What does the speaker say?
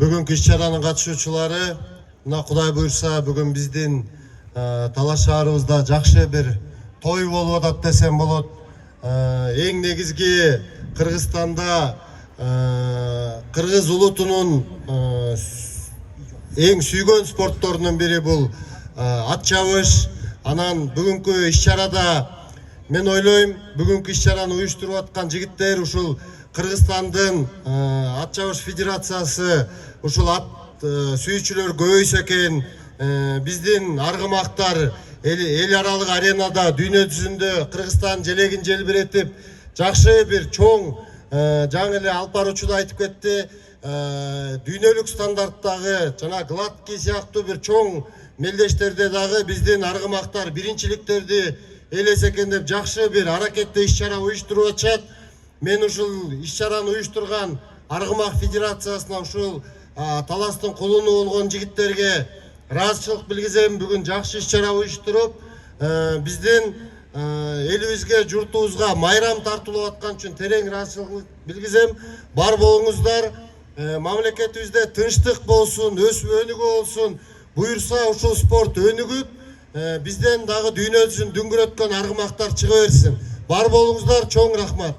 Бүгүнкү иш-чаранын катышуучулары, мына Кудай буйрса бүгүн биздин Талаш шаарыбызда жакшы бир той болуп атат десем болот. Эң негизги Кыргызстанда кыргыз улутунун эң сүйгөн спортторунун бири бул ат чабыш. Анан бүгүнкү иш-чарада мен ойлойм, бүгүнкү иш-чараны уюштуруп аткан жигиттер ушул Кыргызстандын ат чабыш федерациясы ушул ат сүйүүчүлөр көбөйсө экен, биздин аргымактар эл аралык аренада дүйнө жүзүндө Кыргызстан желегин желбиретип, жакшы бир чоң жаңы эле алып баруучу да айтып кетти, дүйнөлүк стандарттагы жана гладкий сыяктуу бир чоң мелдештерде дагы биздин аргымактар биринчиликтерди элесе экен деп жакшы бир аракетте иш-чара уюштуруп атышат. Мен ушул иш-чараны уюштурган Аргымак федерациясына ушул Таластын кулуну болгон жигиттерге ыраазычылык билгизем. Бүгүн жакшы иш-чара уюштуруп, биздин элибизге, журтубузга майрам тартуулап аткан үчүн терең ыраазычылык билгизем. Бар болуңуздар, мамлекетибизде тынчтык болсун, өсүп өнүгүү болсун. Буйрса ушул спорт өнүгүп, бизден дагы дүйнө жүзүн дүңгүрөткөн аргымактар чыга берсин. Бар болуңуздар, чоң рахмат.